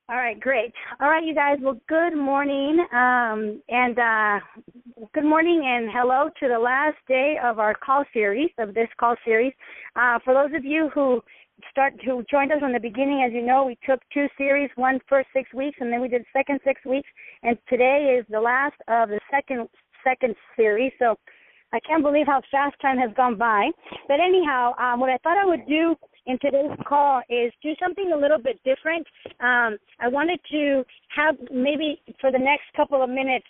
All right, great. All right, you guys. Well, good morning, good morning and hello to the last day of our call series, of this call series. For those of you who joined us from the beginning, as you know, we took two series, one first 6 weeks, and then we did second 6 weeks, and today is the last of the second series. So I can't believe how fast time has gone by. But anyhow, what I thought I would do in today's call is do something a little bit different. I wanted to have maybe for the next couple of minutes,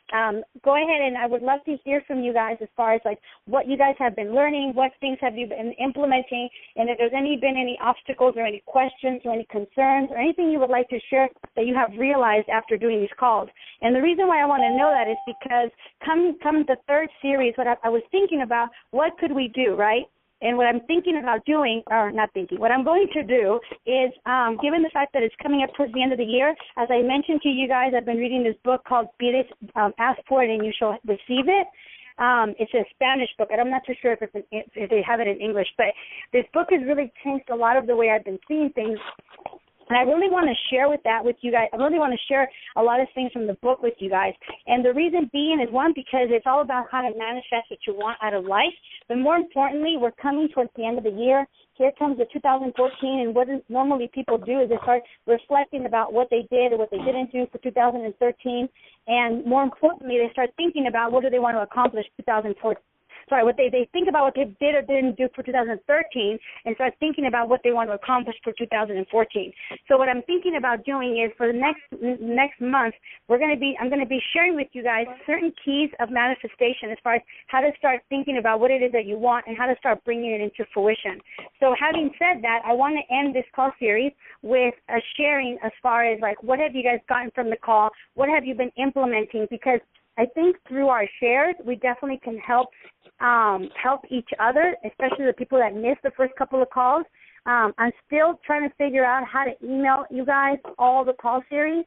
go ahead and I would love to hear from you guys as far as like what you guys have been learning, what things have you been implementing, and if there's been any obstacles or any questions or any concerns or anything you would like to share that you have realized after doing these calls. And the reason why I want to know that is because come the third series, what I was thinking about, what could we do, right? And what I'm thinking about doing, or not thinking, what I'm going to do is, given the fact that it's coming up towards the end of the year, as I mentioned to you guys, I've been reading this book called Ask for It and You Shall Receive It. It's a Spanish book, and I'm not too sure if they have it in English, but this book has really changed a lot of the way I've been seeing things. And I really want to share with you guys. I really want to share a lot of things from the book with you guys. And the reason being is, one, because it's all about how to manifest what you want out of life. But more importantly, we're coming towards the end of the year. Here comes the 2014, and what normally people do is they start reflecting about what they did or what they didn't do for 2013. And more importantly, they start thinking about what do they want to accomplish 2014. What they think about what they did or didn't do for 2013 and start thinking about what they want to accomplish for 2014. So what I'm thinking about doing is for the next month, I'm going to be sharing with you guys certain keys of manifestation as far as how to start thinking about what it is that you want and how to start bringing it into fruition. So having said that, I want to end this call series with a sharing as far as like what have you guys gotten from the call, what have you been implementing, because I think through our shares, we definitely can help each other, especially the people that missed the first couple of calls. I'm still trying to figure out how to email you guys all the call series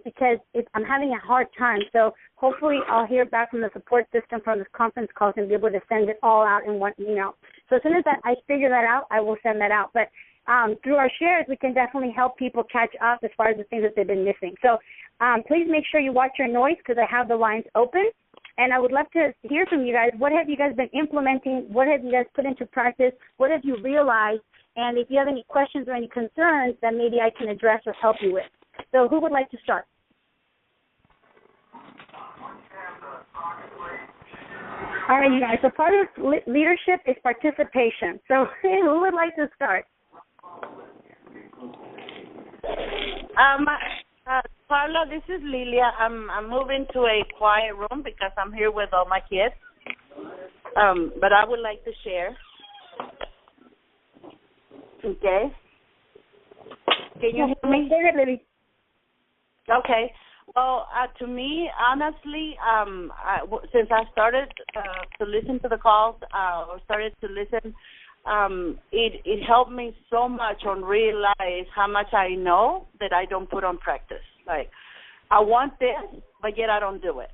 because I'm having a hard time. So hopefully I'll hear back from the support system from this conference call and be able to send it all out in one email. So as soon as I figure that out, I will send that out. But through our shares, we can definitely help people catch up as far as the things that they've been missing. So please make sure you watch your noise because I have the lines open. And I would love to hear from you guys. What have you guys been implementing? What have you guys put into practice? What have you realized? And if you have any questions or any concerns that maybe I can address or help you with. So who would like to start? All right, you guys. So part of leadership is participation. So who would like to start? Karla, this is Lilia. I'm moving to a quiet room because I'm here with all my kids. But I would like to share. Okay. Can you hear me? Go ahead, Lily. Okay. Well, to me, honestly, since I started to listen to the calls or started to listen, it helped me so much on realize how much I know that I don't put on practice. Like, I want this, but yet I don't do it.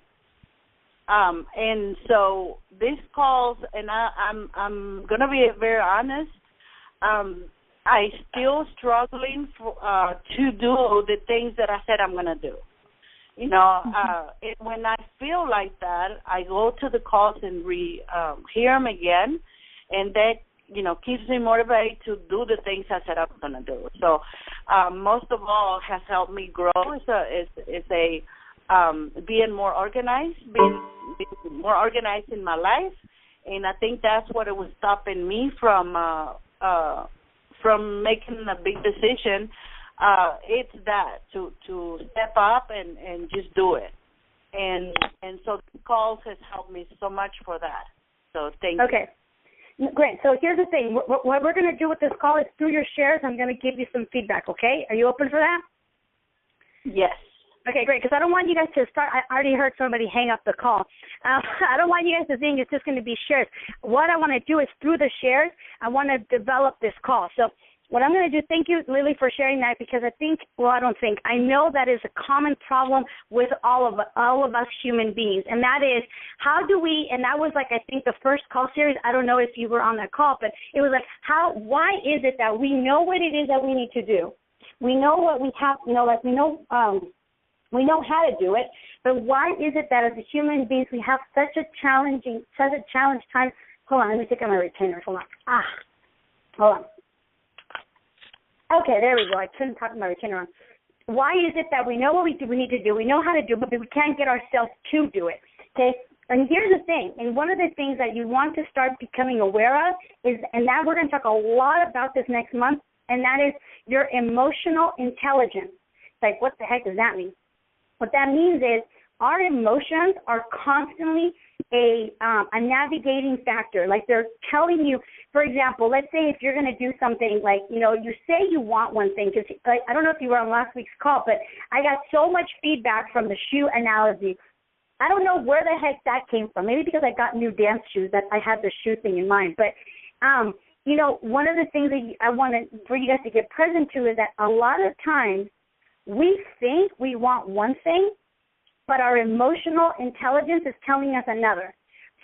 And so these calls, and I'm gonna be very honest. I still struggling to do the things that I said I'm gonna do. You know, when I feel like that, I go to the calls and hear them again, and that, you know, keeps me motivated to do the things I said I'm going to do. So most of all has helped me grow is being more organized, being more organized in my life, and I think that's what it was stopping me from making a big decision. It's that to step up and just do it, and so the calls has helped me so much for that. So thank you. Okay. Great. So here's the thing. What we're going to do with this call is through your shares, I'm going to give you some feedback, okay? Are you open for that? Yes. Okay, great, because I don't want you guys to start. I already heard somebody hang up the call. I don't want you guys to think it's just going to be shares. What I want to do is through the shares, I want to develop this call. So what I'm going to do, thank you, Lily, for sharing that, because I know that is a common problem with all of us human beings, and that is how do we, and that was like I think the first call series, I don't know if you were on that call, but it was like why is it that we know what it is that we need to do, We know what we have, like we know how to do it, but why is it that as a human beings we have such a challenge time? Hold on, let me take out my retainer. Hold on. Hold on. Okay, there we go. I couldn't talk my retainer on. Why is it that we know what we need to do, we know how to do it, but we can't get ourselves to do it? Okay? And here's the thing, and one of the things that you want to start becoming aware of is, and that we're going to talk a lot about this next month, and that is your emotional intelligence. It's like, what the heck does that mean? What that means is our emotions are constantly a navigating factor. Like they're telling you, for example, let's say if you're going to do something like, you say you want one thing, because I don't know if you were on last week's call, but I got so much feedback from the shoe analogy. I don't know where the heck that came from. Maybe because I got new dance shoes that I had the shoe thing in mind. But, one of the things that I want for you guys to get present to is that a lot of times we think we want one thing, but our emotional intelligence is telling us another.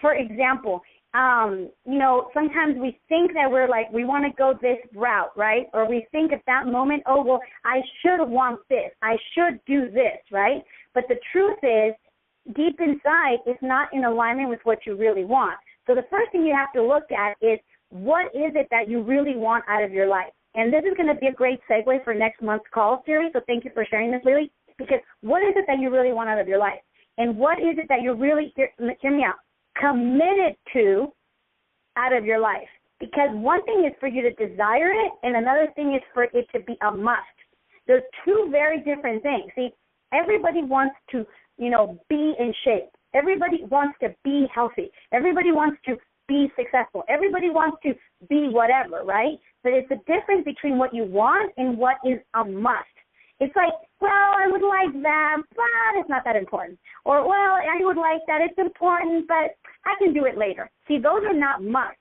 For example, sometimes we think that we want to go this route, right? Or we think at that moment, oh, well, I should want this. I should do this, right? But the truth is, deep inside, it's not in alignment with what you really want. So the first thing you have to look at is, what is it that you really want out of your life? And this is going to be a great segue for next month's call series, so thank you for sharing this, Lily, because what is it that you really want out of your life? And what is it that you're really, hear me out, committed to out of your life? Because one thing is for you to desire it, and another thing is for it to be a must. There's two very different things. See, everybody wants to, be in shape. Everybody wants to be healthy. Everybody wants to be successful. Everybody wants to be whatever, right? But it's the difference between what you want and what is a must. It's like, well, I would like that, but it's not that important. Or, well, I would like that, it's important, but I can do it later. See, those are not musts.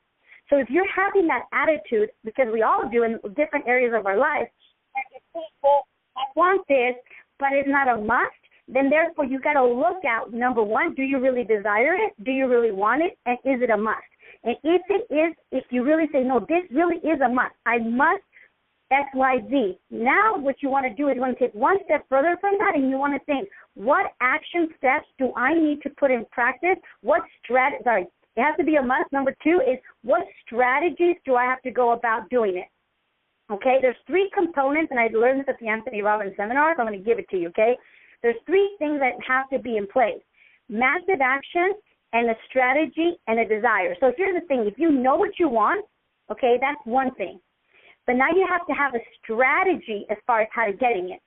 So if you're having that attitude, because we all do in different areas of our lives, that you think, well, I want this, but it's not a must, then therefore you got to look at, number one, do you really desire it? Do you really want it? And is it a must? And if it is, if you really say, no, this really is a must, I must X, Y, Z. Now what you want to do is you want to take one step further from that, and you want to think, what action steps do I need to put in practice? It has to be a must. Number two is, what strategies do I have to go about doing it? Okay, there's three components, and I learned this at the Anthony Robbins seminar, so I'm going to give it to you, okay? There's three things that have to be in place: massive action, and a strategy, and a desire. So here's the thing. If you know what you want, okay, that's one thing. But now you have to have a strategy as far as how to getting it.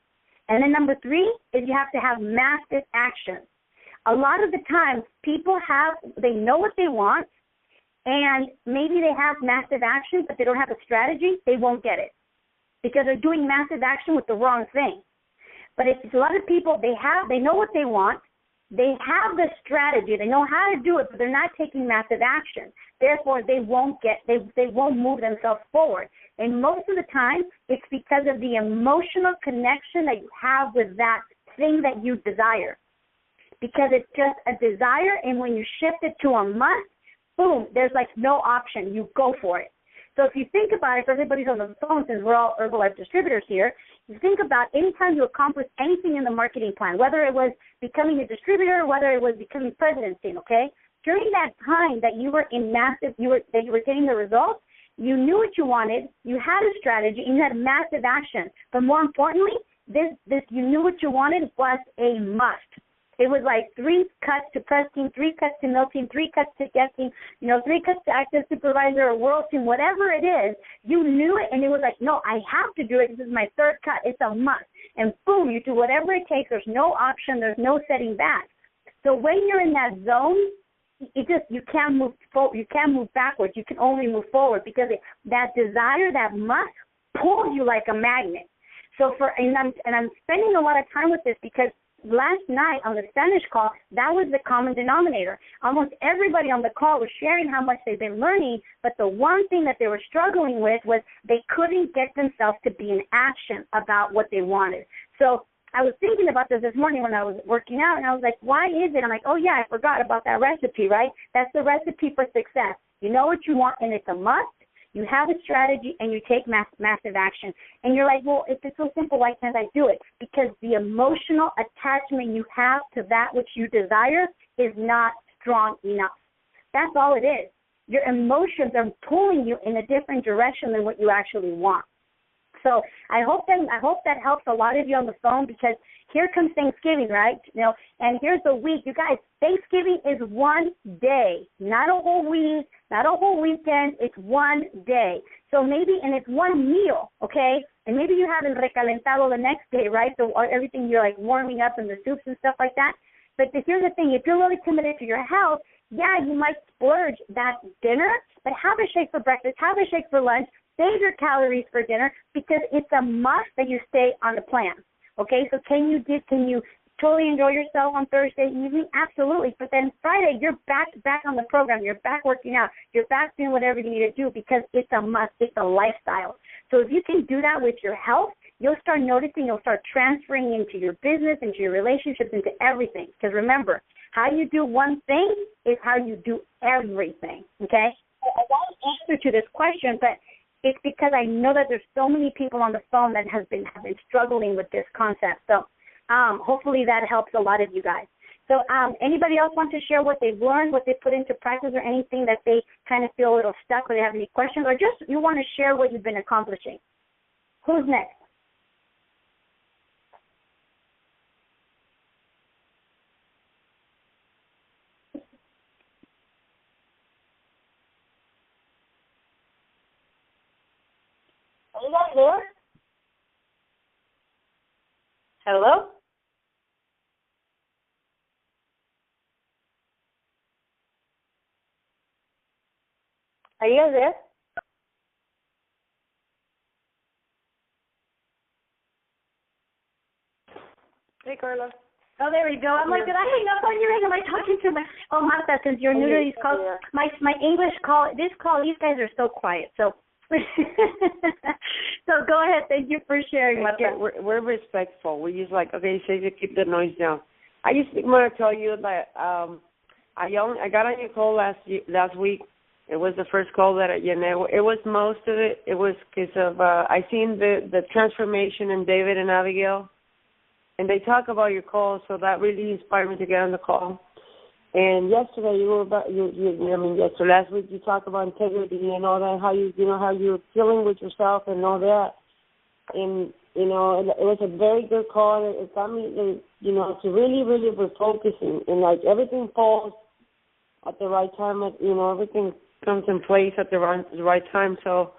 And then number three is you have to have massive action. A lot of the times people they know what they want, and maybe they have massive action, but they don't have a strategy, they won't get it because they're doing massive action with the wrong thing. But it's a lot of people, they know what they want, they have the strategy, they know how to do it, but they're not taking massive action. Therefore, they won't move themselves forward. And most of the time, it's because of the emotional connection that you have with that thing that you desire. Because it's just a desire, and when you shift it to a must, boom, there's no option. You go for it. So if you think about it, if everybody's on the phone, since we're all Herbalife distributors here, you think about any time you accomplish anything in the marketing plan, whether it was becoming a distributor, whether it was becoming presidency, okay? During that time that you were in that you were getting the results, you knew what you wanted, you had a strategy, and you had massive action. But more importantly, this you knew what you wanted was a must. It was like 3 cuts to press team, 3 cuts to mill team, 3 cuts to guest team, 3 cuts to active supervisor or world team, whatever it is. You knew it, and it was like, no, I have to do it. This is my 3rd cut. It's a must. And boom, you do whatever it takes. There's no option. There's no setting back. So when you're in that zone, you can't move forward. You can't move backwards. You can only move forward because that desire, that must, pulls you like a magnet. So I'm spending a lot of time with this because last night on the Spanish call, that was the common denominator. Almost everybody on the call was sharing how much they've been learning, but the one thing that they were struggling with was they couldn't get themselves to be in action about what they wanted. So I was thinking about this morning when I was working out, and I was like, why is it? I'm like, oh, yeah, I forgot about that recipe, right? That's the recipe for success. You know what you want, and it's a must. You have a strategy and you take massive action. And you're like, well, if it's so simple, why can't I do it? Because the emotional attachment you have to that which you desire is not strong enough. That's all it is. Your emotions are pulling you in a different direction than what you actually want. So I hope that helps a lot of you on the phone, because here comes Thanksgiving, right? And here's the week. You guys, Thanksgiving is one day, not a whole week, not a whole weekend. It's one day. So maybe, and it's one meal, okay? And maybe you have it recalentado the next day, right? So everything you're like warming up in the soups and stuff like that. But here's the thing. If you're really committed to your health, yeah, you might splurge that dinner, but have a shake for breakfast, have a shake for lunch, save your calories for dinner, because it's a must that you stay on the plan. Okay, so can you totally enjoy yourself on Thursday evening? Absolutely. But then Friday, you're back on the program. You're back working out. You're back doing whatever you need to do, because it's a must. It's a lifestyle. So if you can do that with your health, you'll start noticing, you'll start transferring into your business, into your relationships, into everything. Because remember, how you do one thing is how you do everything, okay? So I want an answer to this question, but it's because I know that there's so many people on the phone that have been struggling with this concept. So hopefully that helps a lot of you guys. So anybody else want to share what they've learned, what they put into practice, or anything that they kind of feel a little stuck, or they have any questions, or just you want to share what you've been accomplishing? Who's next? Are you guys there? Hello? Are you guys there? Hey, Karla. Oh, there we go. I'm like, did I hang up on you? Am I talking to my? Oh, Martha, since you're new to these calls, my English call. These these guys are so quiet. So, so go ahead. Thank you for sharing, Martha. We're respectful. We use like, okay, say to keep the noise down. I just want to tell you that I got on your call last week. It was the first call that it was most of it. It was because of I seen the transformation in David and Abigail. And they talk about your call, so that really inspired me to get on the call. And yesterday, last week you talked about integrity and all that, how you're dealing with yourself and all that. And it was a very good call. It got me, to really, really refocusing, and like everything falls at the right time. Everything comes in place at the right time. So,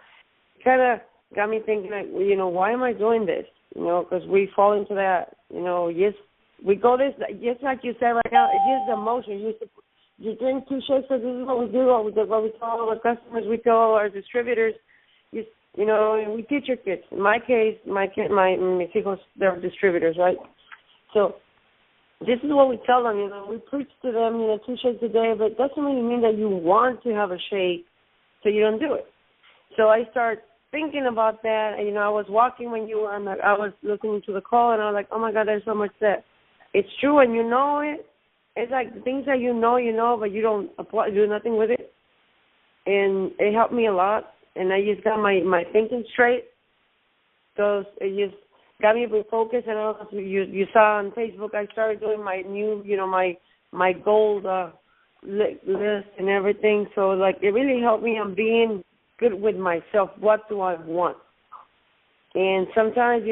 it kind of got me thinking, like, why am I doing this? Because we fall into that, yes, we go this, just like you said right now, it's just emotion. You drink 2 shakes, so this is what we do, what we tell our customers, we tell our distributors, and we teach your kids. In my case, my hijos, they're distributors, right? So this is what we tell them, we preach to them, 2 shakes a day, but it doesn't really mean that you want to have a shake, so you don't do it. So I start thinking about that. I was walking when you were on I was listening to the call, and I was like, oh my God, there's so much that it's true, and you know it. It's like the things that you know, but you don't do nothing with it. And it helped me a lot, and I just got my thinking straight. So it just got me refocused, and I don't know if you saw on Facebook, I started doing my new, my gold list and everything. So like it really helped me on being good with myself. What do I want? And sometimes,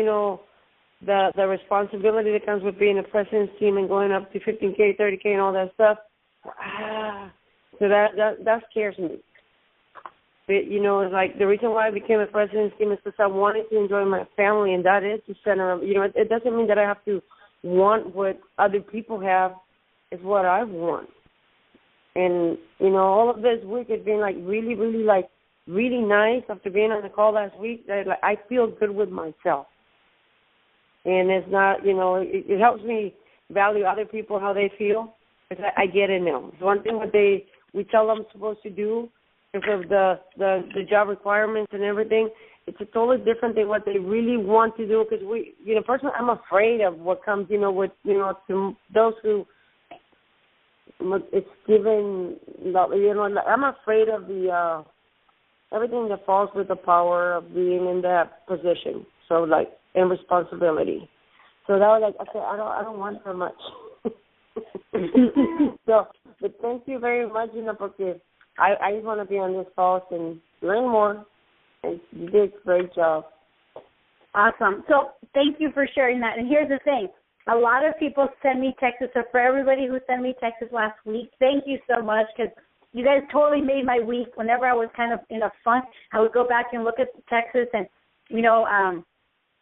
the responsibility that comes with being a president's team and going up to 15K, 30K, and all that stuff. So that scares me. But, it's like the reason why I became a president's team is because I wanted to enjoy my family, and that is the center of. It doesn't mean that I have to want what other people have. It's what I want. And all of this week has been like really, really like. Really nice after being on the call last week. I feel good with myself. And it's not, it helps me value other people, how they feel, because I get in them. It's one thing what we tell them supposed to do, because of the job requirements and everything. It's a totally different than what they really want to do, because personally, I'm afraid of what comes, with, to those who it's given, I'm afraid of everything that falls with the power of being in that position. So like and responsibility. So that was like, okay, I don't want so much. So, but thank you very much, porque I just want to be on this calls and learn more. And you did a great job. Awesome. So thank you for sharing that. And here's the thing. A lot of people send me texts. So for everybody who sent me texts last week, thank you so much, because you guys totally made my week. Whenever I was kind of in a funk, I would go back and look at the texts, and,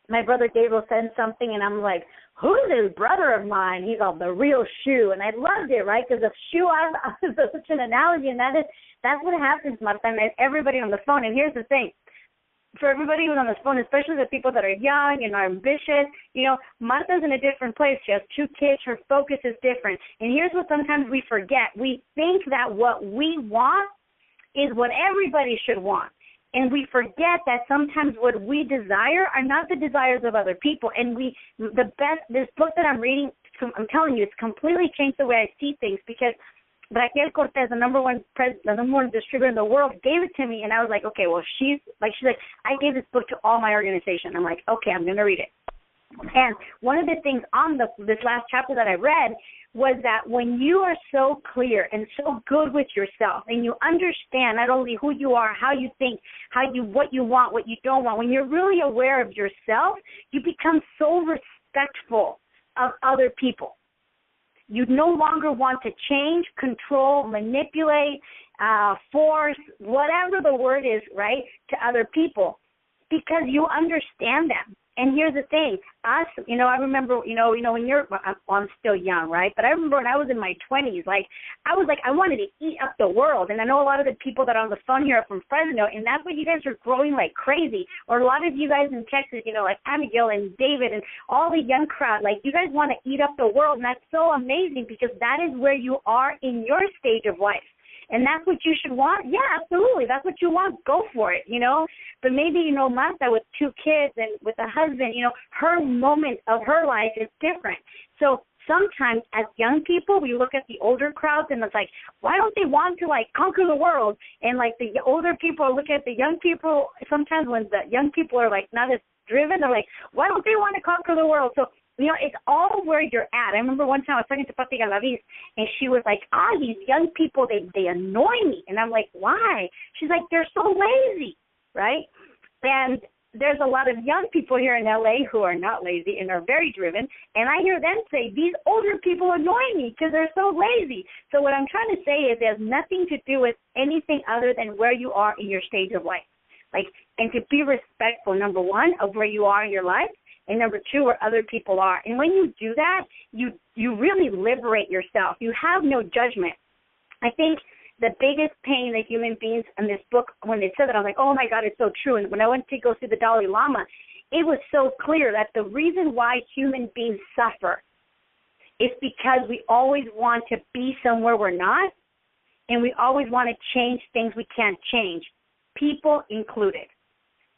my brother Gabriel sent something, and I'm like, who's this brother of mine? He's all the real shoe. And I loved it, right? Because the shoe is such an analogy, and that's what happens, Marta, and everybody on the phone. And here's the thing. For everybody who's on the phone, especially the people that are young and are ambitious, Marta's in a different place. She has 2 kids. Her focus is different. And here's what sometimes we forget. We think that what we want is what everybody should want. And we forget that sometimes what we desire are not the desires of other people. And this book that I'm reading, I'm telling you, it's completely changed the way I see things, because Raquel Cortez, the number one distributor in the world, gave it to me, and I was like, okay, well, she's like, I gave this book to all my organization. I'm like, okay, I'm going to read it. And one of the things on this last chapter that I read was that when you are so clear and so good with yourself, and you understand not only who you are, how you think, what you want, what you don't want, when you're really aware of yourself, you become so respectful of other people. You no longer want to change, control, manipulate, force, whatever the word is, right, to other people, because you understand them. And here's the thing, I remember, when I'm still young, right? But I remember when I was in my 20s, I wanted to eat up the world. And I know a lot of the people that are on the phone here are from Fresno, and that's what you guys are growing like crazy. Or a lot of you guys in Texas, like Abigail and David and all the young crowd, you guys want to eat up the world. And that's so amazing, because that is where you are in your stage of life. And that's what you should want? Yeah, absolutely. That's what you want. Go for it, But maybe, Marta with 2 kids and with a husband, her moment of her life is different. So sometimes as young people, we look at the older crowds and it's like, why don't they want to, conquer the world? And, the older people look at the young people. Sometimes when the young people are, not as driven, they're like, why don't they want to conquer the world? So, it's all where you're at. I remember one time I was talking to Pati Galaviz, and she was like, these young people, they annoy me. And I'm like, why? She's like, they're so lazy, right? And there's a lot of young people here in L.A. who are not lazy and are very driven, and I hear them say, these older people annoy me because they're so lazy. So what I'm trying to say is there's nothing to do with anything other than where you are in your stage of life. And to be respectful, number one, of where you are in your life, and number 2, where other people are. And when you do that, you really liberate yourself. You have no judgment. I think the biggest pain that human beings in this book, when they said that, I was like, oh, my God, it's so true. And when I went to go see the Dalai Lama, it was so clear that the reason why human beings suffer is because we always want to be somewhere we're not, and we always want to change things we can't change, people included.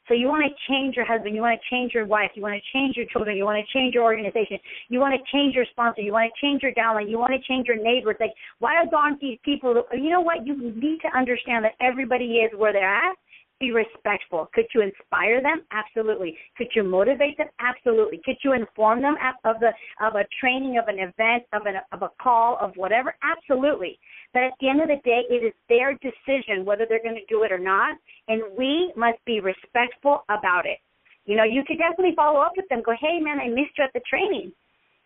So you want to change your husband, you want to change your wife, you want to change your children, you want to change your organization, you want to change your sponsor, you want to change your downline, you want to change your neighbors. Why aren't these people? You know what? You need to understand that everybody is where they're at. Be respectful. Could you inspire them? Absolutely. Could you motivate them? Absolutely. Could you inform them of a training, of an event, of a call, of whatever? Absolutely. But at the end of the day, it is their decision whether they're going to do it or not, and we must be respectful about it. You could definitely follow up with them, go, hey, man, I missed you at the training.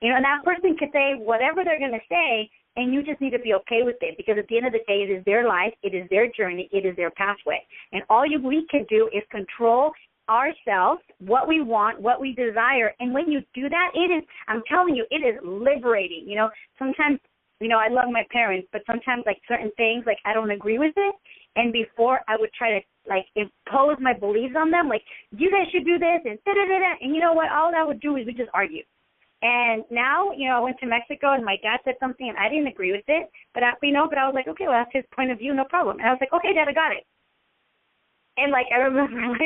And that person could say whatever they're going to say, and you just need to be okay with it, because at the end of the day, it is their life, it is their journey, it is their pathway. And all we can do is control ourselves, what we want, what we desire. And when you do that, I'm telling you, it is liberating. Sometimes, I love my parents, but sometimes, certain things, I don't agree with it. And before, I would try to, impose my beliefs on them, you guys should do this, and da-da-da-da. And you know what? All I would do is we just argue. And now, I went to Mexico, and my dad said something, and I didn't agree with it. But I was like, okay, well, that's his point of view, no problem. And I was like, okay, Dad, I got it. And, I remember,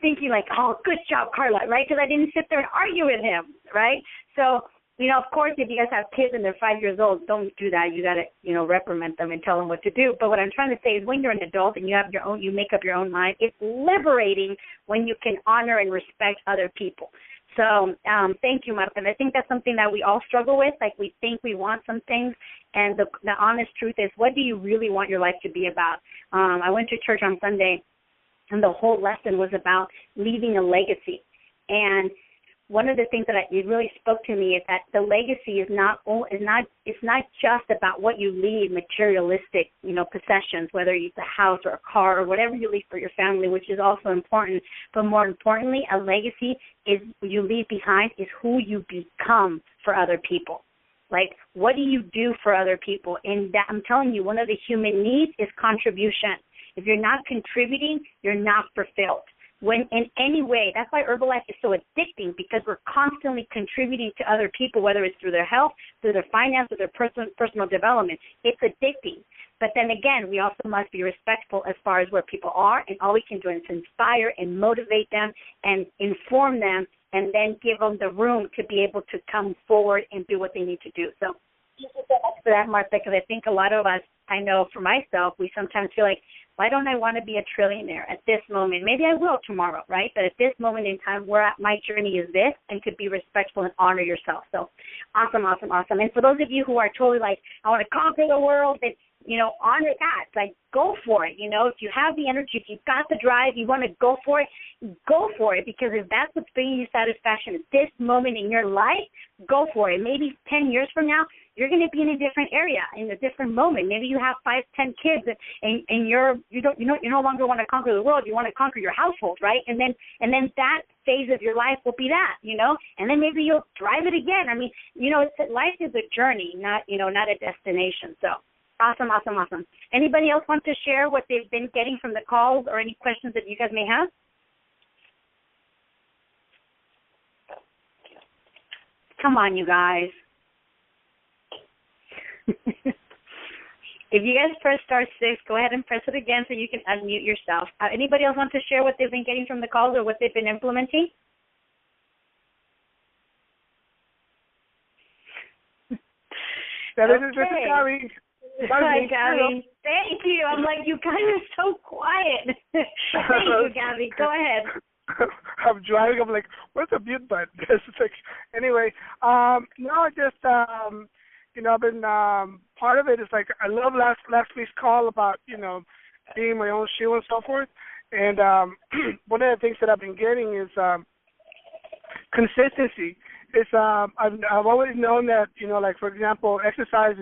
thinking, oh, good job, Karla, right? Because I didn't sit there and argue with him, right? So, Of course, if you guys have kids and they're 5 years old, don't do that. You got to, reprimand them and tell them what to do. But what I'm trying to say is when you're an adult and you make up your own mind, it's liberating when you can honor and respect other people. So thank you, Marta. And I think that's something that we all struggle with. Like, we think we want some things, and the honest truth is, what do you really want your life to be about? I went to church on Sunday, and the whole lesson was about leaving a legacy. And one of the things that it really spoke to me is that the legacy is not just about what you leave, materialistic, possessions, whether it's a house or a car or whatever you leave for your family, which is also important. But more importantly, a legacy is you leave behind is who you become for other people. Like, what do you do for other people? And that, I'm telling you, one of the human needs is contribution. If you're not contributing, you're not fulfilled. When in any way, that's why Herbalife is so addicting, because we're constantly contributing to other people, whether it's through their health, through their finance, through their personal development. It's addicting. But then again, we also must be respectful as far as where people are, and all we can do is inspire and motivate them and inform them, and then give them the room to be able to come forward and do what they need to do. So thank you so much for that, Martha, because I think a lot of us, I know for myself, we sometimes feel like, why don't I want to be a trillionaire at this moment? Maybe I will tomorrow, right? But at this moment in time, my journey is this, and to be respectful and honor yourself. So awesome, awesome, awesome. And for those of you who are totally like, I want to conquer the world, and, honor that. Like, go for it. If you have the energy, if you've got the drive, you want to go for it, because if that's what's bringing you satisfaction at this moment in your life, go for it. Maybe 10 years from now, you're going to be in a different area, in a different moment. Maybe you have 5, 10 kids, and you no longer want to conquer the world. You want to conquer your household, right? And then that phase of your life will be that, And then maybe you'll drive it again. I mean, life is a journey, not a destination. So awesome, awesome, awesome. Anybody else want to share what they've been getting from the calls, or any questions that you guys may have? Come on, you guys. If you guys press *6, go ahead and press it again so you can unmute yourself. Anybody else want to share what they've been getting from the calls or what they've been implementing? This is Gabby. Hi, Gabby. Thank you. I'm like, you guys are so quiet. Thank you, Gabby. Go ahead. I'm driving. I'm like, where's the mute button? Anyway, no, just I've been part of it is like I love last week's call about being my own shoe and so forth. And one of the things that I've been getting is consistency. It's I've always known that like, for example, exercise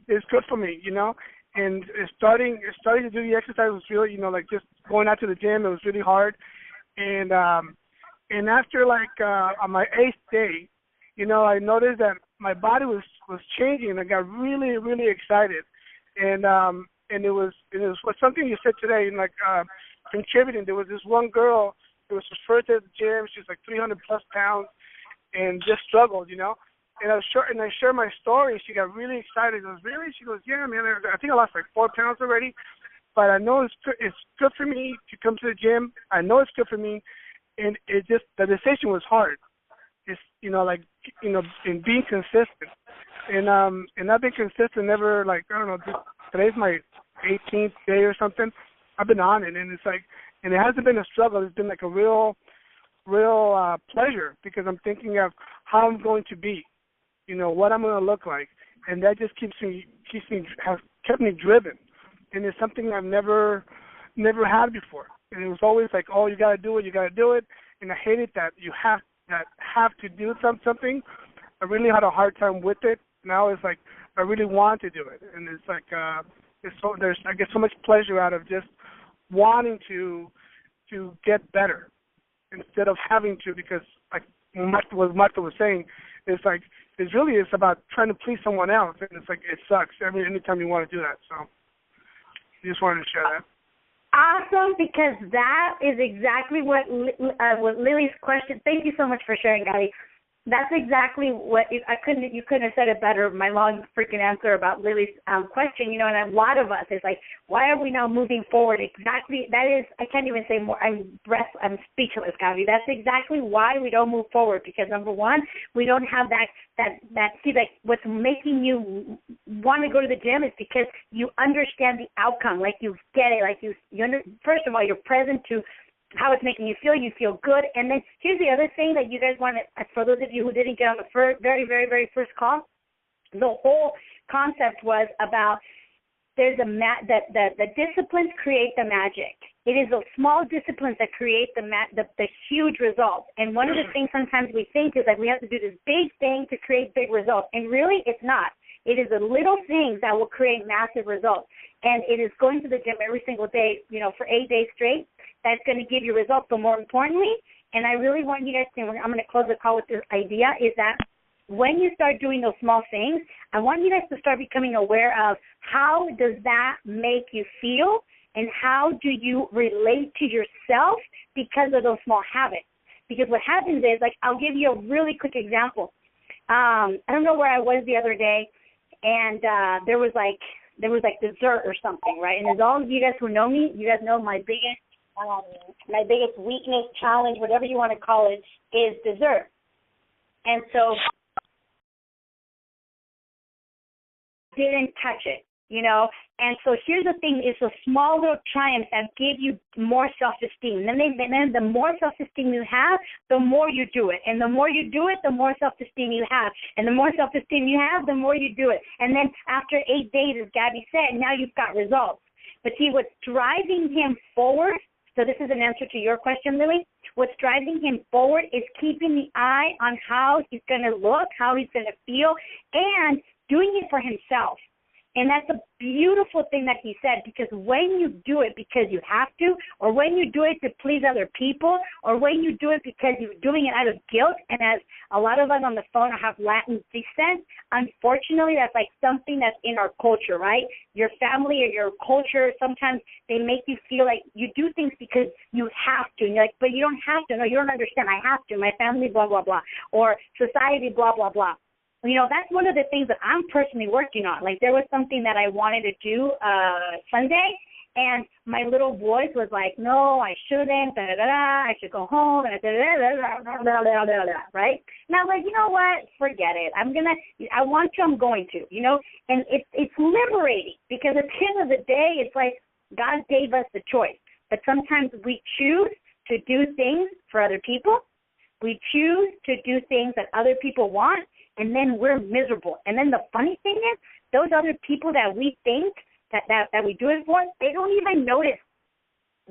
is good for me, and starting to do the exercise was really like just going out to the gym. It was really hard, and after like on my 8th day, I noticed that my body was changing, and I got really, really excited, and it was something you said today, like contributing. There was this one girl who was referred to the gym. She was like 300+ pounds, and just struggled, And I shared my story. She got really excited. I was really. She goes, yeah, man. I think I lost like 4 pounds already, but I know it's good for me to come to the gym. I know it's good for me, and it just the decision was hard. It's in being consistent, and I've been consistent. Never like I don't know. Today's my 18th day or something. I've been on it, and it's like, and it hasn't been a struggle. It's been like a real pleasure, because I'm thinking of how I'm going to be, what I'm going to look like, and that just has kept me driven, and it's something I've never had before, and it was always like, oh, you got to do it, and I hated that you have to do something. I really had a hard time with it. Now it's like I really want to do it, and it's like I get so much pleasure out of just wanting to get better, instead of having to, because like what Martha was saying, it's like it's about trying to please someone else, and it's like it sucks anytime you want to do that. So I just wanted to share that. Awesome, because that is exactly what Lily's question. Thank you so much for sharing, Gabby. That's exactly what you couldn't have said it better. My long freaking answer about Lily's question, and a lot of us is like, why are we now moving forward? Exactly. That is, I can't even say more. I'm speechless, Gabby. That's exactly why we don't move forward, because number one, we don't have that. See, like what's making you want to go to the gym is because you understand the outcome. Like you get it. Like first of all, you're present to how it's making you feel good. And then here's the other thing that you guys want to, for those of you who didn't get on the very, very, very first call, the whole concept was about the disciplines create the magic. It is those small disciplines that create the huge results. And one of the things sometimes we think is like we have to do this big thing to create big results. And really, it's not. It is the little things that will create massive results. And it is going to the gym every single day, for 8 days straight. That's going to give you results. But more importantly, and I really want you guys to, I'm going to close the call with this idea, is that when you start doing those small things, I want you guys to start becoming aware of how does that make you feel and how do you relate to yourself because of those small habits. Because what happens is, like, I'll give you a really quick example. I don't know where I was the other day, and there was dessert or something, right? And as all of you guys who know me, you guys know my biggest weakness, challenge, whatever you want to call it, is dessert. And so didn't touch it, And so here's the thing, it's a small little triumphs that give you more self-esteem. And then the more self-esteem you have, the more you do it. And the more you do it, the more self-esteem you have. And the more self-esteem you have, the more you do it. And then after 8 days, as Gabby said, now you've got results. But see, what's driving him forward, so this is an answer to your question, Lily. What's driving him forward is keeping the eye on how he's going to look, how he's going to feel, and doing it for himself. And that's a beautiful thing that he said, because when you do it because you have to, or when you do it to please other people, or when you do it because you're doing it out of guilt, and as a lot of us on the phone have Latin descent, unfortunately that's like something that's in our culture, right? Your family or your culture, sometimes they make you feel like you do things because you have to. And you're like, but you don't have to. No, you don't understand. I have to. My family, blah, blah, blah. Or society, blah, blah, blah. That's one of the things that I'm personally working on. Like, there was something that I wanted to do Sunday, and my little voice was like, no, I shouldn't, I should go home, right? And I was like, you know what, forget it. I'm going to, and it's liberating, because at the end of the day, it's like God gave us the choice. But sometimes we choose to do things for other people. We choose to do things that other people want, and then we're miserable. And then the funny thing is, those other people that we think that we do it for, they don't even notice.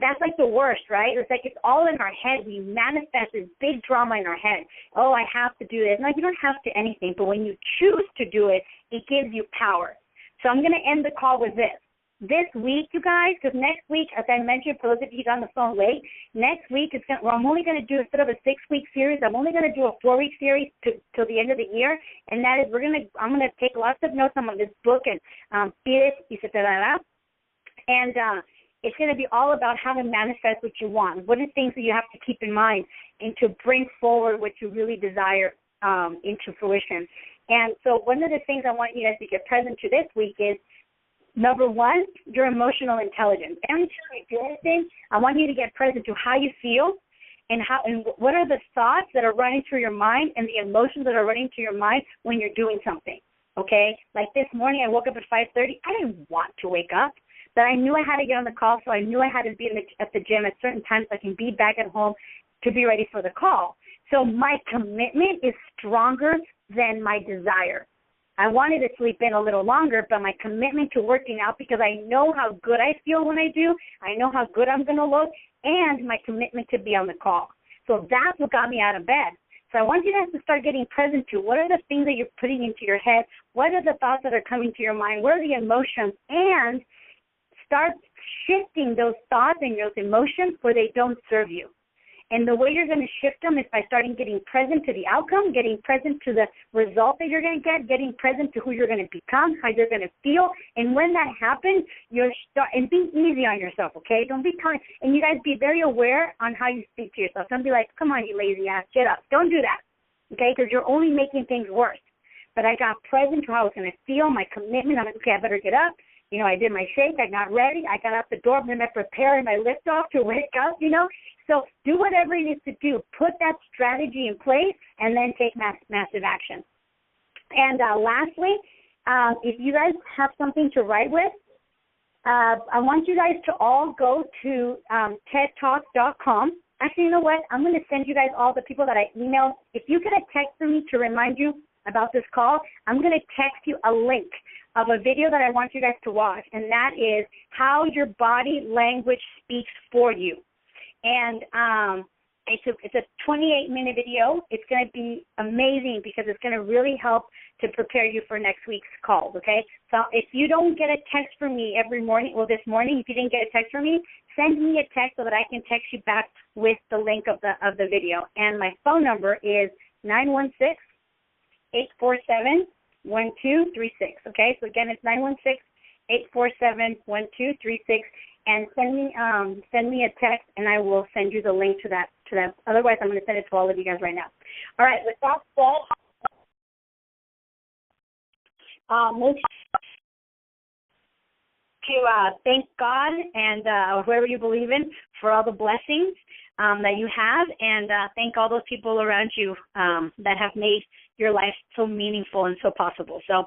That's like the worst, right? It's like it's all in our head. We manifest this big drama in our head. Oh, I have to do this. No, you don't have to anything. But when you choose to do it, it gives you power. So I'm going to end the call with this. This week, you guys, because next week, as I mentioned, for those of you on the phone late, next week I'm only going to do, instead of a 6-week series, I'm only going to do a 4-week series till the end of the year, and that is I'm going to take lots of notes on this book, and it's going to be all about how to manifest what you want. What are things that you have to keep in mind and to bring forward what you really desire into fruition. And so one of the things I want you guys to get present to this week is, number one, your emotional intelligence. Every time you do anything, I want you to get present to how you feel and what are the thoughts that are running through your mind and the emotions that are running through your mind when you're doing something, okay? Like this morning, I woke up at 5:30. I didn't want to wake up, but I knew I had to get on the call, so I knew I had to be at the gym at certain times so I can be back at home to be ready for the call. So my commitment is stronger than my desire. I wanted to sleep in a little longer, but my commitment to working out, because I know how good I feel when I do, I know how good I'm going to look, and my commitment to be on the call. So that's what got me out of bed. So I want you guys to start getting present to what are the things that you're putting into your head, what are the thoughts that are coming to your mind, what are the emotions, and start shifting those thoughts and those emotions where they don't serve you. And the way you're going to shift them is by starting getting present to the outcome, getting present to the result that you're going to get, getting present to who you're going to become, how you're going to feel. And when that happens, and be easy on yourself, okay? Don't be kind. And you guys be very aware on how you speak to yourself. Don't be like, come on, you lazy ass, get up. Don't do that. okay, because you're only making things worse. But I got present to how I was going to feel, my commitment. I'm like, okay, I better get up. You know, I did my shake. I got ready. I got out the door. I'm going to prepare my lift off to wake up, you know. So do whatever you need to do. Put that strategy in place and then take massive action. And lastly, if you guys have something to write with, I want you guys to all go to tedtalk.com. Actually, you know what? I'm going to send you guys all the people that I emailed. If you get a text from me to remind you about this call, I'm going to text you a link of a video that I want you guys to watch, and that is how your body language speaks for you. And it's a 28-minute video. It's going to be amazing because it's going to really help to prepare you for next week's calls, okay? So if you don't get a text from me every morning, well, this morning, if you didn't get a text from me, send me a text so that I can text you back with the link of the video. And my phone number is 916-847-1236, okay? So again, it's 916-847-1236, and send me a text, and I will send you the link to that. Otherwise, I'm going to send it to all of you guys right now. All right, with that said, make sure to thank God and whoever you believe in for all the blessings that you have, and thank all those people around you that have made your life so meaningful and so possible. So